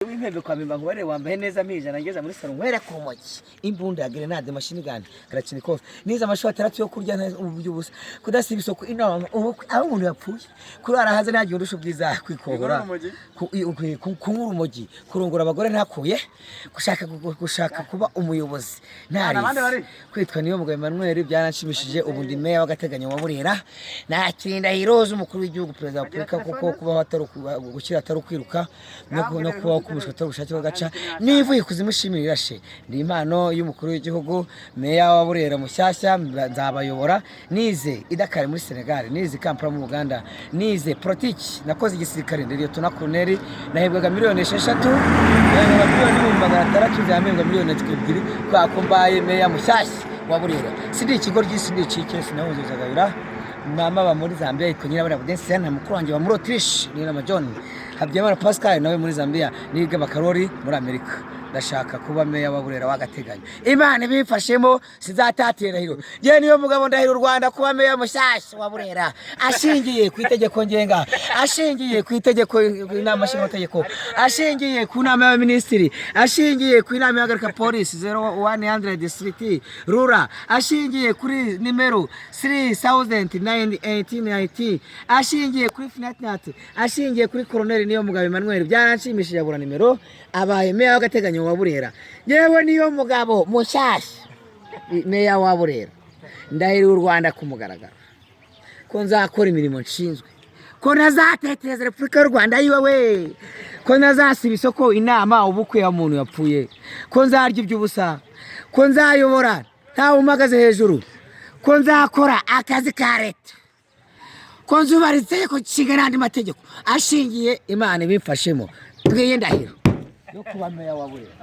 W'impembe kwa mimba ngware wambaye neza mije nageza muri salon ngwere ku rumogi imbunda ya grenade machine gun karakini kofe niza amashoti atatu yo kurya ubusa kudasiba isoko inama aho umuntu yapfuye kurara haze nagiye urusho bwiza kwikobora ku rumogi kurongora abagore ntakuye gushaka kuba umuyobozi ntari kwitwa niyo mugabo Emmanuel byaranshimishije ubu ndi meya w'agateganyo wa Burera nakirinda hiroza umukuru w'igihugu perezida wa Republika kuko kuba atari gukira atari kwiruka no kuba kumushota ubushake bagaca nivuye kuzimushimira she ndi impano y'umukuru w'igihugu meya wa Burera mushyashya nzabayobora nize idakare muri Senegal nize Kampala mu Uganda nize politiki nakoze igisirikare ndi Lieutenant Colonel nahebwaga miliyoni 6 yana miliyoni 600 zamembwa miliyoni 2 kwa kombaye meya mushyashya wa Burera sindi ikigo ry'isindi cike sinawuzuzagabira mama ba muri Zambia ikonyira bara budense na mukuru wanje wa muri Autriche ni na John Habyamara Pascal nawe muri Zambia niga bakarori muri Amerika ndashaka kuba meya wa Burera w'agateganyo Imana bifashemo sizatatira hiro je niyo mugabo ndahira Rwanda kuba meya mushyashya wa Burera ashingiye ku itegeko ngenga ashingiye ku itegeko inama y'amategeko ashingiye ku nama y'abaminisitiri ashingiye ku inama y'agarika police 0100 district rura ashingiye kuri nimero 3918 ashingiye kuri finatnat ashingiye kuri colonel niyo mugabo Emmanuel byaranshimishije abura nimero abaye meya w'agateganyo wa Burera yewe niyo mugabo mushyashya meya wa Burera ndahira u Rwanda kumugaragara ko nzakora imirimo nshinzwe ko nazateteza Republika y'u Rwanda yiwe ko nazasiba isoko inama ubukwe ya muntu yapfuye ko nzarya iby'ubusa ko nzayobora nta umagaze hejuru ko nzakora akazi ka leta ko nzubaritse ko kigana andi mategeko ashingiye Imana bimfashemo bwiye ndahiro yo kuba meya wa Burera